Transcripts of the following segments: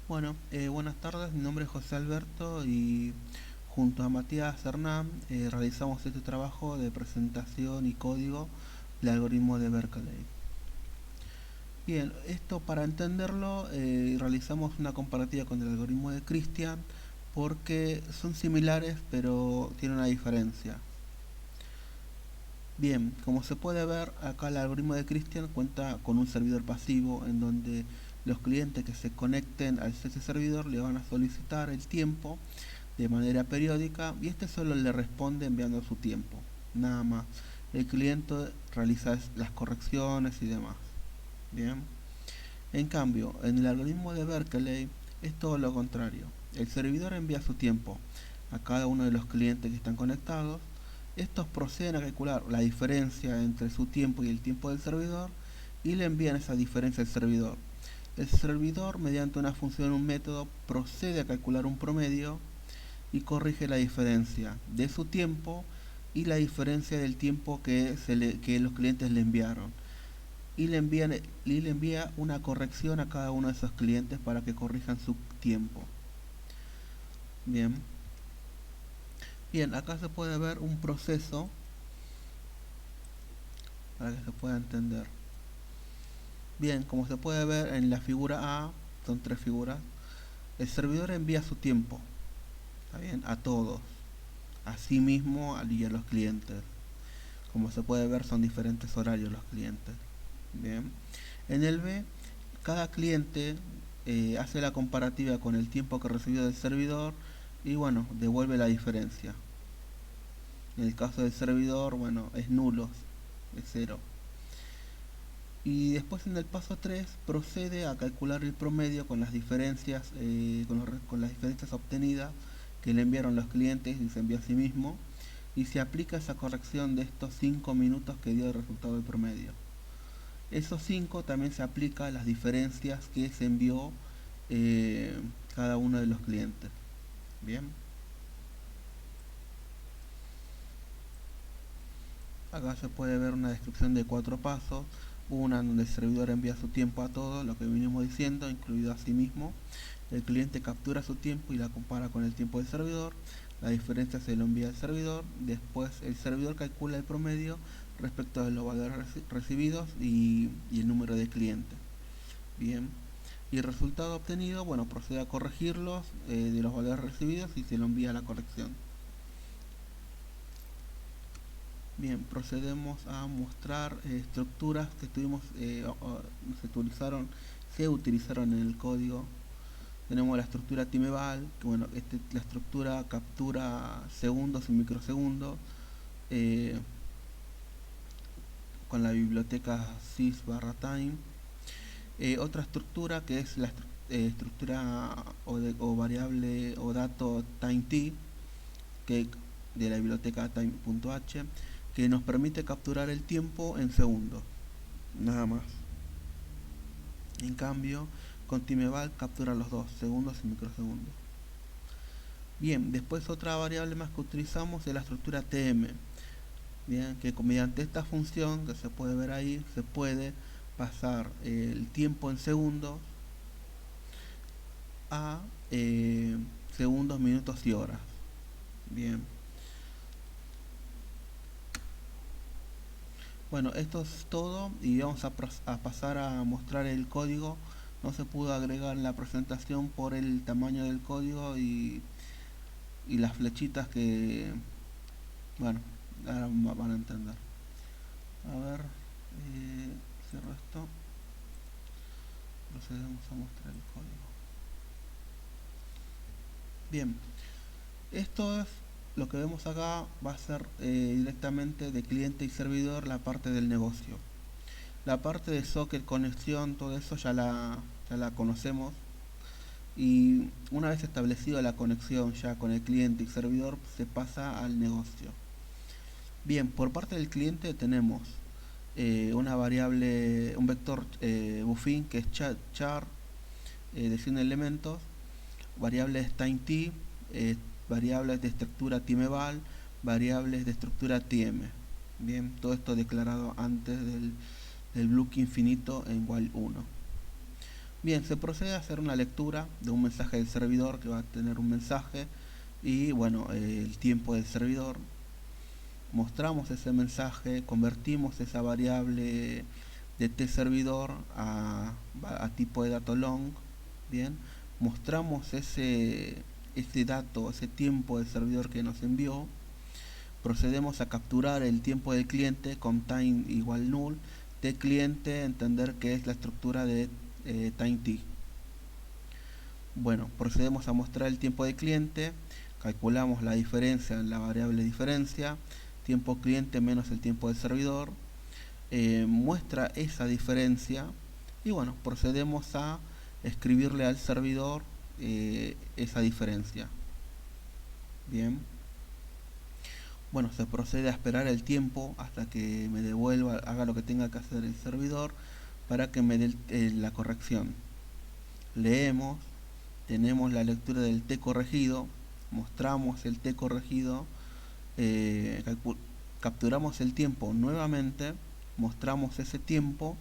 Bueno, buenas tardes, mi nombre es José Alberto y junto a Matías Hernán realizamos este trabajo de presentación y código del algoritmo de Berkeley. Bien, esto para entenderlo realizamos una comparativa con el algoritmo de Christian porque son similares pero tienen una diferencia. Bien, como se puede ver, acá el algoritmo de Christian cuenta con un servidor pasivo en donde los clientes que se conecten a ese servidor le van a solicitar el tiempo de manera periódica y este solo le responde enviando su tiempo, nada más. El cliente realiza las correcciones y demás. Bien. En cambio, en el algoritmo de Berkeley es todo lo contrario. El servidor envía su tiempo a cada uno de los clientes que están conectados. Estos proceden a calcular la diferencia entre su tiempo y el tiempo del servidor y le envían esa diferencia al servidor. El servidor, mediante una función o un método, procede a calcular un promedio y corrige la diferencia de su tiempo y la diferencia del tiempo que los clientes le enviaron. Y le envía una corrección a cada uno de esos clientes para que corrijan su tiempo. Bien, bien, acá se puede ver un proceso para que se pueda entender. Bien, como se puede ver en la figura A, son tres figuras, el servidor envía su tiempo, ¿está bien? A todos, a sí mismo y a los clientes. Como se puede ver, son diferentes horarios los clientes. Bien. En el B, cada cliente hace la comparativa con el tiempo que recibió del servidor y bueno, devuelve la diferencia. En el caso del servidor, bueno, es nulo, es cero. Y después en el paso 3 procede a calcular el promedio con las diferencias, con las diferencias obtenidas que le enviaron los clientes y se envió a sí mismo y se aplica esa corrección de estos 5 minutos que dio el resultado del promedio. Esos 5 también se aplica a las diferencias que se envió eh, cada uno de los clientes. Bien, acá se puede ver una descripción de 4 pasos, una en donde el servidor envía su tiempo a todo, lo que venimos diciendo, incluido a sí mismo. El cliente captura su tiempo y la compara con el tiempo del servidor. La diferencia se lo envía al servidor. Después el servidor calcula el promedio respecto de los valores recibidos y el número de clientes. Bien. Y el resultado obtenido, bueno, procede a corregirlos de los valores recibidos y se lo envía a la corrección. Bien, procedemos a mostrar estructuras que se utilizaron en el código. Tenemos la estructura timeval, que bueno, la estructura captura segundos y microsegundos eh, con la biblioteca sys barra time. Otra estructura que es la estructura o variable o dato time que de la biblioteca time.h, que nos permite capturar el tiempo en segundos, nada más. En cambio, con timeval captura los dos, segundos y microsegundos. Bien, después otra variable más que utilizamos es la estructura tm. Bien, que mediante esta función que se puede ver ahí, se puede pasar el tiempo en segundos a segundos, minutos y horas. Bien. Bueno, esto es todo y vamos a pasar a mostrar el código. No se pudo agregar en la presentación por el tamaño del código y las flechitas que, bueno, ahora van a entender. A ver, cierro esto, procedemos a mostrar el código. Bien, esto es lo que vemos acá, va a ser directamente de cliente y servidor la parte del negocio. La parte de socket, conexión, todo eso ya la conocemos. Y una vez establecida la conexión ya con el cliente y servidor, se pasa al negocio. Bien, por parte del cliente tenemos una variable, un vector buffin que es char de 100 elementos, variables timet, variables de estructura timeval, variables de estructura tm. Bien, todo esto declarado antes del bloque infinito en while 1. Bien, se procede a hacer una lectura de un mensaje del servidor que va a tener un mensaje y bueno, el tiempo del servidor. Mostramos ese mensaje, convertimos esa variable de tServidor a tipo de dato long. Bien, mostramos ese dato, ese tiempo del servidor que nos envió. Procedemos a capturar el tiempo del cliente con time igual null de cliente, entender que es la estructura de time t. Bueno, procedemos a mostrar el tiempo de cliente, calculamos la diferencia en la variable diferencia, tiempo cliente menos el tiempo del servidor, muestra esa diferencia y bueno, procedemos a escribirle al servidor esa diferencia. Bien, bueno, se procede a esperar el tiempo hasta que me devuelva, haga lo que tenga que hacer el servidor para que me dé la corrección. Leemos, tenemos la lectura del t corregido, mostramos el t corregido, capturamos el tiempo nuevamente, mostramos ese tiempo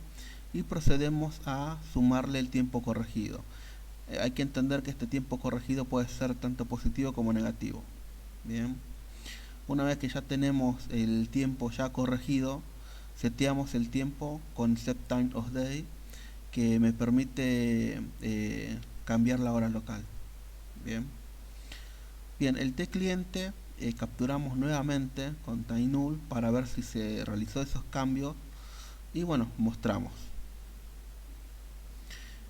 y procedemos a sumarle el tiempo corregido. Hay que entender que este tiempo corregido puede ser tanto positivo como negativo. Bien, una vez que ya tenemos el tiempo ya corregido, seteamos el tiempo con setTimeOfDay, que me permite cambiar la hora local. Bien, bien, el tCliente capturamos nuevamente con timeNull para ver si se realizó esos cambios y bueno, mostramos.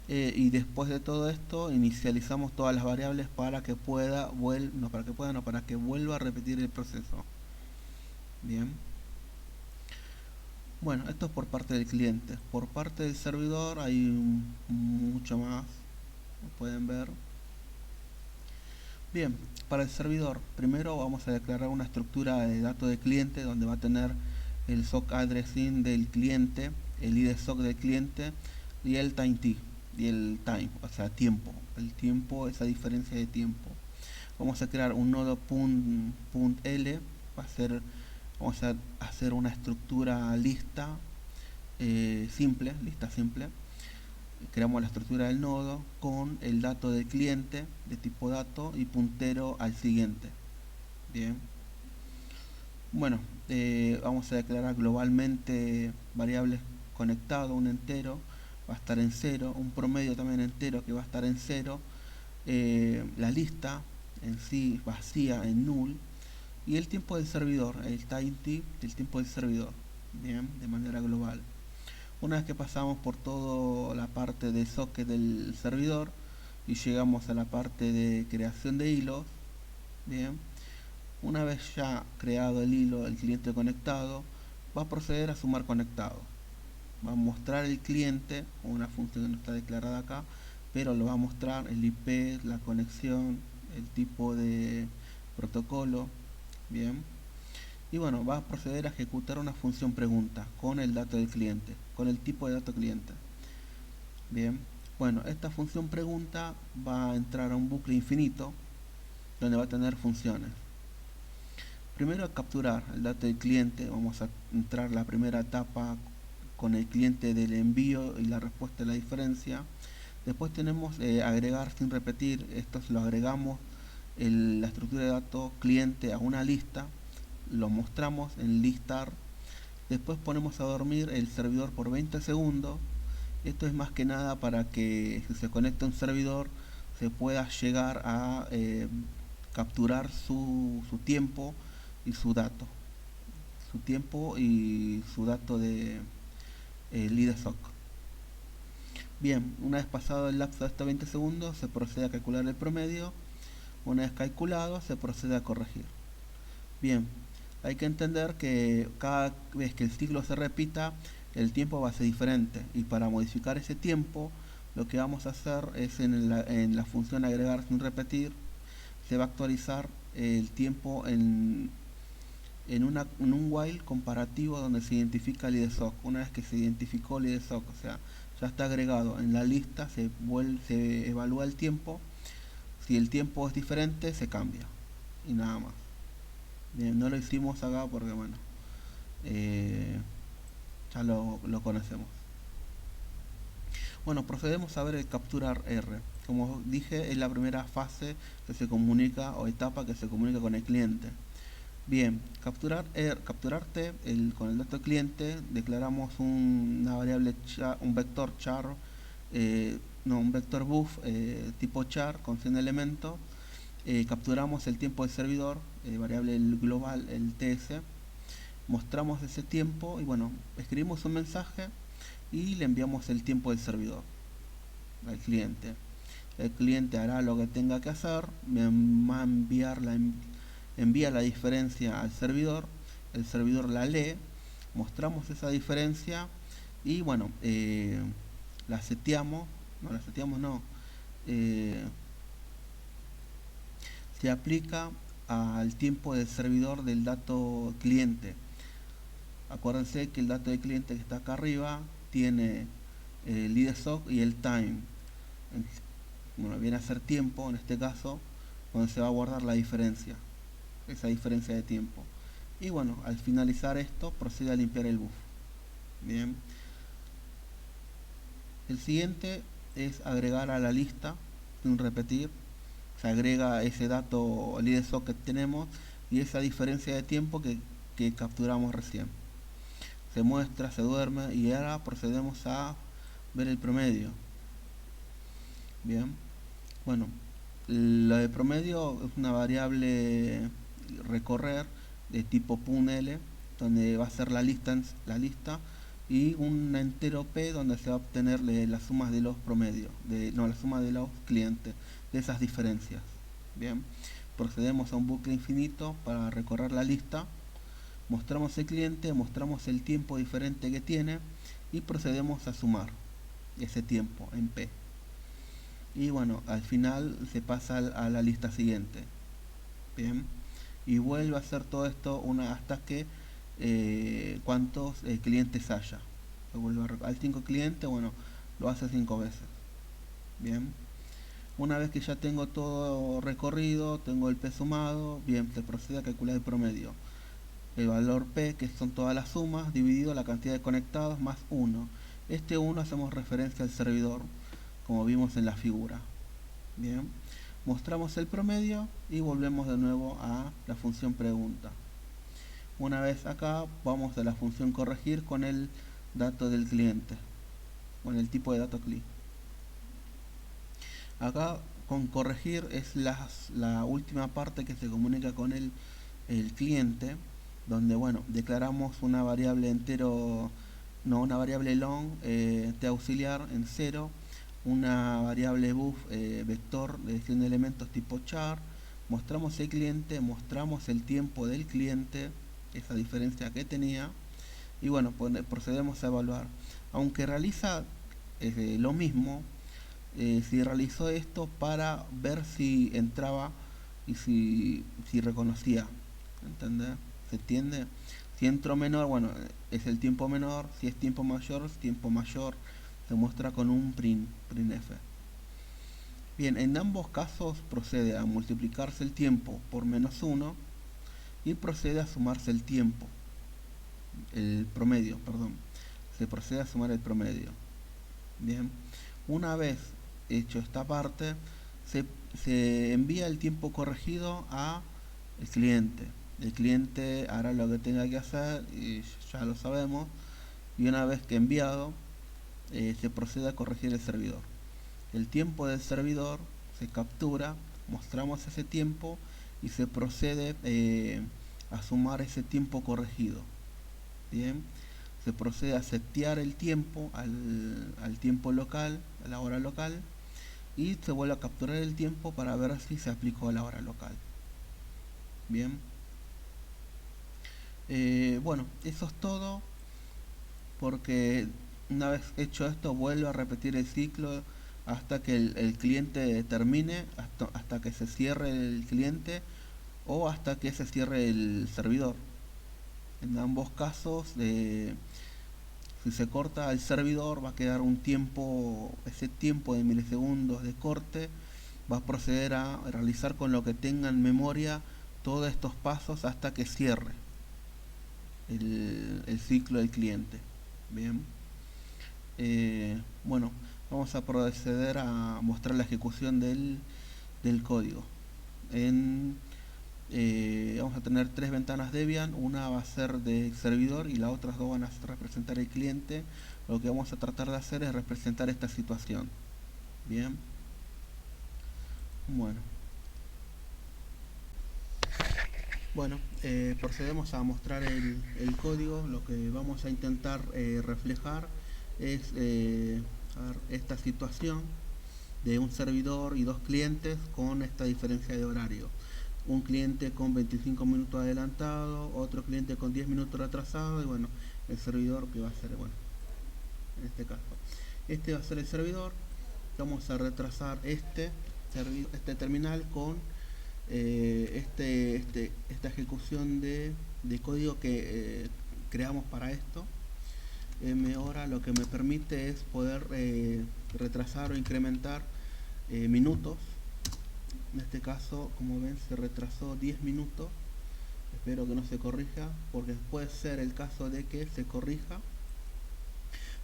Y después de todo esto inicializamos todas las variables para que para que vuelva a repetir el proceso. Bien, bueno, esto es por parte del cliente. Por parte del servidor hay mucho más, lo pueden ver. Bien, para el servidor, primero vamos a declarar una estructura de datos de cliente donde va a tener el SOC addressing del cliente, el ID SOC del cliente y el time t, y el time, o sea, tiempo. El tiempo, esa diferencia de tiempo. Vamos a crear un nodo .l, vamos a hacer una estructura lista lista simple. Creamos la estructura del nodo con el dato del cliente de tipo dato y puntero al siguiente. Bien, bueno, vamos a declarar globalmente variables conectado, un entero va a estar en 0, un promedio también entero que va a estar en 0, la lista en sí vacía en null y el tiempo del servidor, el time t, el tiempo del servidor, bien, de manera global. Una vez que pasamos por toda la parte de socket del servidor y llegamos a la parte de creación de hilos, bien, una vez ya creado el hilo, el cliente conectado, va a proceder a sumar conectados. Va a mostrar el cliente, una función que no está declarada acá, pero lo va a mostrar el IP, la conexión, el tipo de protocolo, bien. Y bueno, va a proceder a ejecutar una función pregunta con el dato del cliente, con el tipo de dato cliente. Bien, bueno, esta función pregunta va a entrar a un bucle infinito donde va a tener funciones. Primero a capturar el dato del cliente, vamos a entrar la primera etapa con el cliente del envío y la respuesta de la diferencia. Después tenemos agregar sin repetir, esto lo agregamos la estructura de datos cliente a una lista, lo mostramos en listar, después ponemos a dormir el servidor por 20 segundos. Esto es más que nada para que si se conecta un servidor se pueda llegar a capturar su tiempo y su dato, su tiempo y su dato de lead SOC. Bien, una vez pasado el lapso de estos 20 segundos se procede a calcular el promedio. Una vez calculado se procede a corregir. Bien, hay que entender que cada vez que el ciclo se repita el tiempo va a ser diferente y para modificar ese tiempo lo que vamos a hacer es en la función agregar sin repetir se va a actualizar el tiempo en un while comparativo donde se identifica el IDSOC. Una vez que se identificó el IDSOC, o sea, ya está agregado en la lista, se evalúa el tiempo. Si el tiempo es diferente, se cambia y nada más. Bien, no lo hicimos acá porque bueno, ya lo conocemos. Bueno, procedemos a ver el capturar R. Como dije, es la primera fase que se comunica o etapa que se comunica con el cliente. Bien, capturar T con el dato cliente, declaramos una variable un vector char, un vector buff tipo char con 100 elementos. Capturamos el tiempo del servidor, variable global, el TS, mostramos ese tiempo y bueno, escribimos un mensaje y le enviamos el tiempo del servidor al cliente. El cliente hará lo que tenga que hacer, me va a envía la diferencia al servidor, el servidor la lee, mostramos esa diferencia y bueno, la seteamos, eh, se aplica al tiempo del servidor del dato cliente. Acuérdense que el dato del cliente que está acá arriba tiene el IDSOC y el time. Bueno, viene a ser tiempo en este caso, donde se va a guardar la diferencia, esa diferencia de tiempo. Y bueno, al finalizar esto, procede a limpiar el buff. Bien. El siguiente es agregar a la lista, sin repetir. Se agrega ese dato, el IDSOC que tenemos y esa diferencia de tiempo que capturamos recién. Se muestra, se duerme y ahora procedemos a ver el promedio. Bien. Bueno, lo de promedio es una variable recorrer de tipo punl, donde va a ser la lista y un entero p donde se va a obtener las sumas de los promedios, la suma de los clientes, de esas diferencias. Bien, procedemos a un bucle infinito para recorrer la lista, mostramos el cliente, mostramos el tiempo diferente que tiene y procedemos a sumar ese tiempo en p. Y bueno, al final se pasa a la lista siguiente. Bien, y vuelve a hacer todo esto hasta que cuántos clientes haya. Al 5 clientes, bueno, lo hace 5 veces. Bien, una vez que ya tengo todo recorrido, tengo el p sumado, bien, se procede a calcular el promedio. El valor p, que son todas las sumas, dividido la cantidad de conectados más 1. Este 1 hacemos referencia al servidor, como vimos en la figura. Bien, mostramos el promedio y volvemos de nuevo a la función pregunta. Una vez acá vamos a la función corregir con el dato del cliente, con el tipo de dato CLI. Acá con corregir es la última parte que se comunica con el cliente, donde bueno, declaramos una variable una variable long de auxiliar en 0, una variable buff vector de 100 elementos tipo char, mostramos el cliente, mostramos el tiempo del cliente, esa diferencia que tenía, y bueno, procedemos a evaluar. Aunque realiza lo mismo, si realizó esto para ver si entraba y si reconocía, ¿entendés? ¿Se entiende? Si entró menor, bueno, es el tiempo menor, si es tiempo mayor, se muestra con un printf. Bien, en ambos casos procede a multiplicarse el tiempo por -1 y procede a sumarse el tiempo, el promedio, perdón. Se procede a sumar el promedio. Bien, una vez hecho esta parte, se envía el tiempo corregido a el cliente. El cliente hará lo que tenga que hacer y ya lo sabemos. Y una vez que enviado, se procede a corregir el servidor. El tiempo del servidor se captura, mostramos ese tiempo y se procede a sumar ese tiempo corregido. Bien, se procede a setear el tiempo al tiempo local, a la hora local, y se vuelve a capturar el tiempo para ver si se aplicó a la hora local. Bien, bueno, eso es todo, porque una vez hecho esto vuelve a repetir el ciclo hasta que el cliente termine, hasta que se cierre el cliente o hasta que se cierre el servidor. En ambos casos, si se corta el servidor va a quedar un tiempo, ese tiempo de milisegundos de corte va a proceder a realizar con lo que tenga en memoria todos estos pasos hasta que cierre el ciclo del cliente. Bien, bueno, vamos a proceder a mostrar la ejecución del código. Vamos a tener tres ventanas Debian, una va a ser de servidor y las otras dos van a representar el cliente. Lo que vamos a tratar de hacer es representar esta situación. Bien, bueno, procedemos a mostrar el código. Lo que vamos a intentar reflejar es esta situación de un servidor y dos clientes con esta diferencia de horario. Un cliente con 25 minutos adelantado, otro cliente con 10 minutos retrasado y bueno, el servidor que va a ser, bueno, en este caso. Este va a ser el servidor. Vamos a retrasar este terminal con esta ejecución de código que creamos para esto. Ahora lo que me permite es poder retrasar o incrementar minutos. En este caso, como ven, se retrasó 10 minutos. Espero que no se corrija, porque puede ser el caso de que se corrija.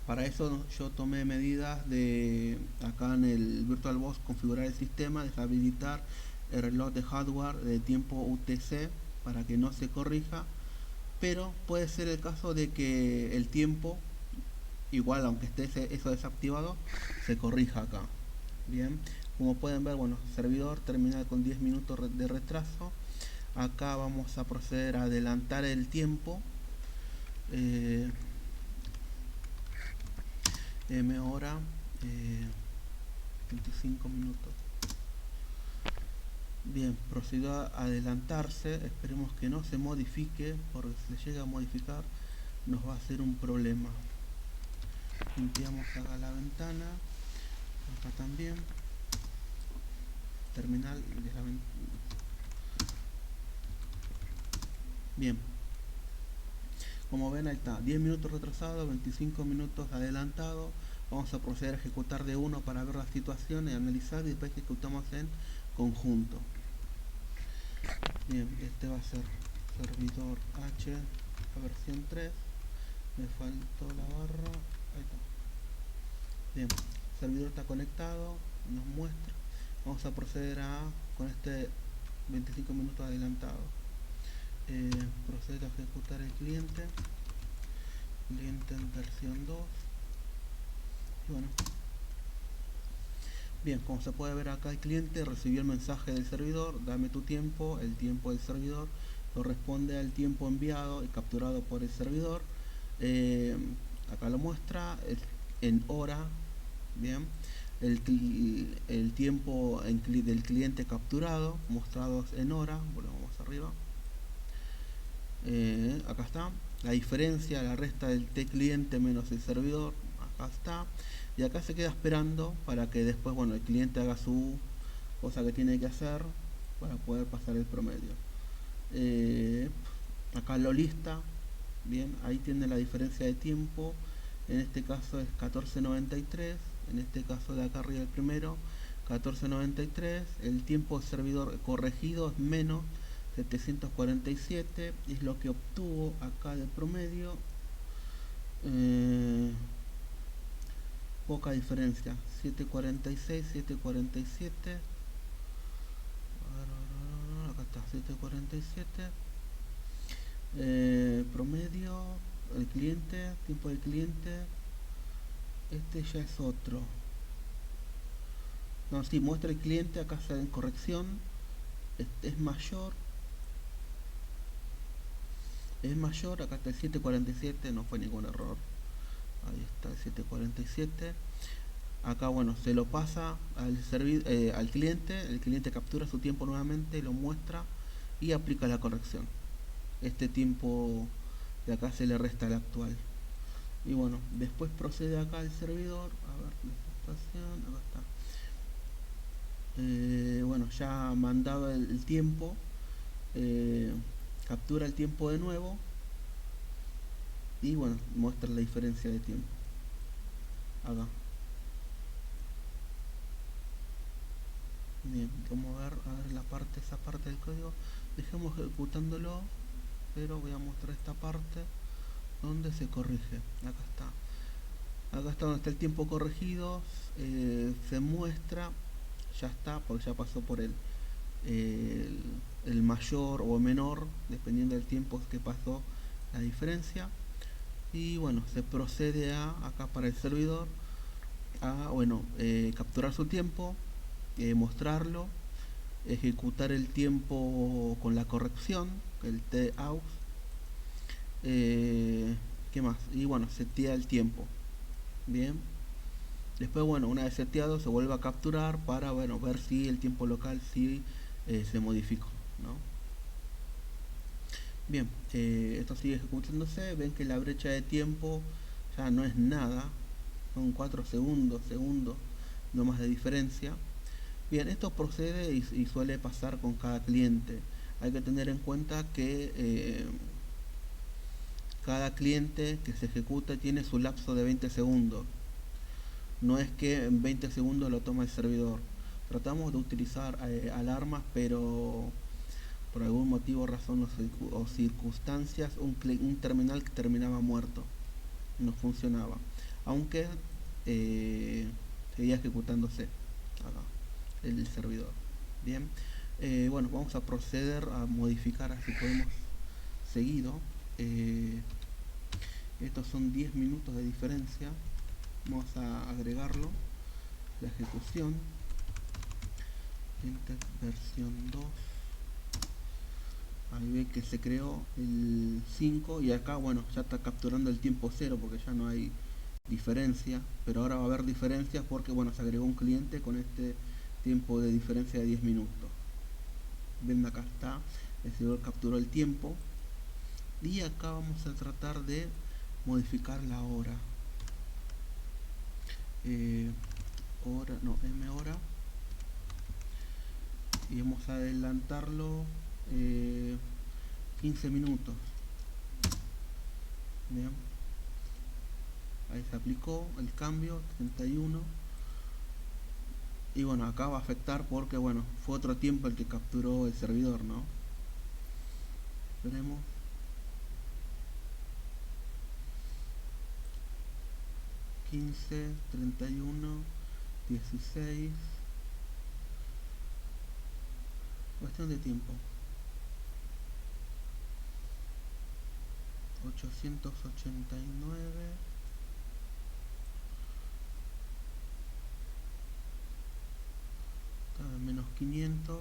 Para eso yo tomé medidas de acá en el VirtualBox, configurar el sistema, deshabilitar el reloj de hardware de tiempo UTC para que no se corrija, pero puede ser el caso de que el tiempo, igual aunque esté eso desactivado, se corrija acá. Bien, como pueden ver, bueno, servidor terminal con 10 minutos de retraso. Acá vamos a proceder a adelantar el tiempo. Hora 25 minutos. Bien, procedió a adelantarse. Esperemos que no se modifique, porque si se llega a modificar nos va a hacer un problema. Limpiamos acá la ventana, acá también, terminal de la ventana. Bien, como ven, ahí está, 10 minutos retrasado, 25 minutos adelantado. Vamos a proceder a ejecutar de uno para ver la situación y analizar, y después ejecutamos en conjunto. Bien, este va a ser servidor H, la versión 3. Me faltó la barra. Ahí está. Bien, el servidor está conectado, nos muestra. Vamos a proceder con este 25 minutos adelantado. Proceder a ejecutar el cliente en versión 2. Y bueno, bien, como se puede ver acá, el cliente recibió el mensaje del servidor: dame tu tiempo. El tiempo del servidor corresponde al tiempo enviado y capturado por el servidor. Acá lo muestra en hora. Bien, el tiempo del cliente capturado mostrados en hora. Volvemos arriba. Acá está la diferencia, la resta del cliente menos el servidor. Acá está, y acá se queda esperando para que después, bueno, el cliente haga su cosa que tiene que hacer para poder pasar el promedio. Acá lo lista. Bien, ahí tiene la diferencia de tiempo. En este caso es 14.93. En este caso de acá arriba el primero, 14.93. El tiempo del servidor corregido es menos 747, es lo que obtuvo acá de promedio. Poca diferencia, 746, 747. Acá está, 747. Promedio, el cliente, tiempo del cliente. Este ya es otro. No, sí, muestra el cliente, acá está en corrección. Es mayor. Acá está el 747, no fue ningún error. Ahí está el 747. Acá, bueno, se lo pasa al cliente. El cliente captura su tiempo nuevamente, lo muestra y aplica la corrección. Este tiempo de acá se le resta al actual. Y bueno, después procede acá el servidor. A ver, la estación, acá está. Bueno, ya mandado el tiempo. Captura el tiempo de nuevo y bueno, muestra la diferencia de tiempo acá. Bien, vamos a ver esa parte del código. Dejemos ejecutándolo, pero voy a mostrar esta parte donde se corrige. Acá está. Acá está donde está el tiempo corregido, se muestra, ya está, porque ya pasó por el, el mayor o menor, dependiendo del tiempo que pasó la diferencia. Y bueno, se procede a, acá para el servidor, a bueno, capturar su tiempo, mostrarlo, ejecutar el tiempo con la corrección, el TAUX, ¿qué más? Y bueno, setea el tiempo. Bien. Después, bueno, una vez seteado se vuelve a capturar para, bueno, ver si el tiempo local sí se modificó, ¿no? Bien, esto sigue ejecutándose. Ven que la brecha de tiempo ya no es nada, son 4 segundos, no más de diferencia. Bien, esto procede y suele pasar con cada cliente. Hay que tener en cuenta que cada cliente que se ejecuta tiene su lapso de 20 segundos. No es que en 20 segundos lo toma el servidor. Tratamos de utilizar alarmas, pero por algún motivo, razón o circunstancias, un terminal que terminaba muerto. No funcionaba. Aunque seguía ejecutándose acá, el servidor. Bien. Bueno, vamos a proceder a modificar, así podemos seguido. Eh, Estos son 10 minutos de diferencia. Vamos a agregarlo. La ejecución. Enter versión 2. Ahí ve que se creó el 5 y acá, bueno, ya está capturando el tiempo cero porque ya no hay diferencia. Pero ahora va a haber diferencias porque, bueno, se agregó un cliente con este tiempo de diferencia de 10 minutos. Ven, acá está. El servidor capturó el tiempo. Y acá vamos a tratar de modificar la hora. Hora, no, M hora. Y vamos a adelantarlo 15 minutos. Bien. Ahí se aplicó el cambio, 31. Y bueno, acá va a afectar porque, bueno, fue otro tiempo el que capturó el servidor, ¿no? Veremos. 15, 31, 16. Cuestión de tiempo. 889. Menos 500.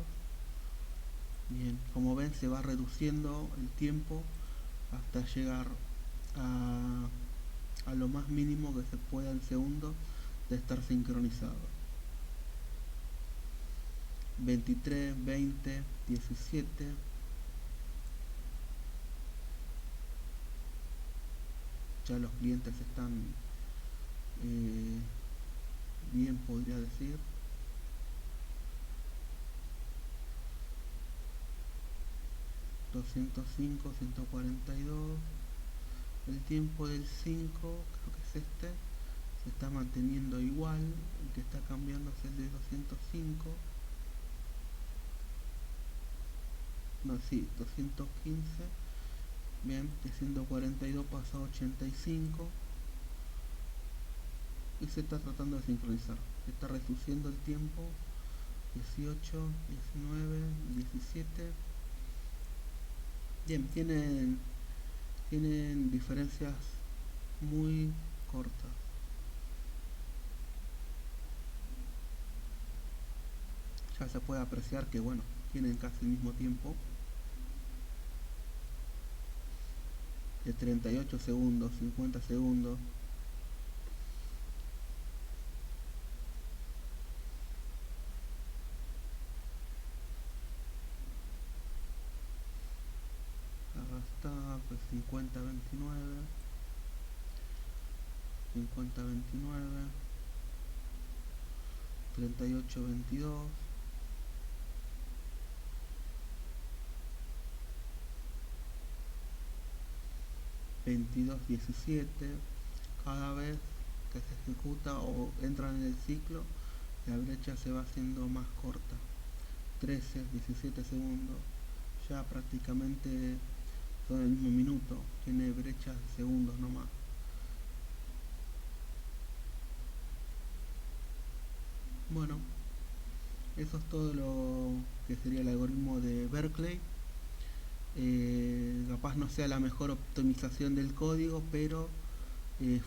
Bien, como ven se va reduciendo el tiempo hasta llegar a lo más mínimo que se pueda en segundos de estar sincronizado. 23, 20, 17. Ya los clientes están bien, podría decir. 205, 142. El tiempo del 5, creo que es este, se está manteniendo igual. El que está cambiando es el de 205. No, sí, 215. Bien, de 142 pasa a 85. Y se está tratando de sincronizar. Se está reduciendo el tiempo. 18, 19, 17. Bien, tienen diferencias muy cortas. Ya se puede apreciar que, bueno, tienen casi el mismo tiempo. De 38 segundos, 50 segundos. Acá está, pues 50-29. 50-29. 38-22. 22-17. Cada vez que se ejecuta o entra en el ciclo, la brecha se va haciendo más corta. 13-17 segundos. Ya prácticamente todo el mismo minuto. Tiene brechas de segundos nomás. Bueno, eso es todo lo que sería el algoritmo de Berkeley. Capaz no sea la mejor optimización del código, pero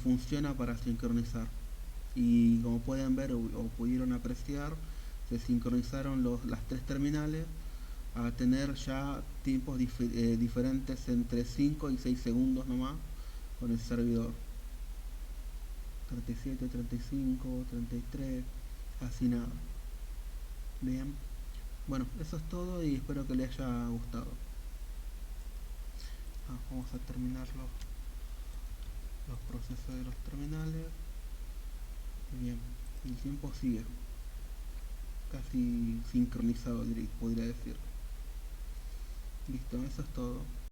funciona para sincronizar. Y como pueden ver o pudieron apreciar, se sincronizaron las tres terminales a tener ya tiempos diferentes entre 5 y 6 segundos nomás con el servidor. 37, 35, 33, casi nada. Bien, bueno, eso es todo y espero que les haya gustado. Vamos a terminar los procesos de los terminales. Bien, el tiempo sigue casi sincronizado, podría decir. Listo, eso es todo.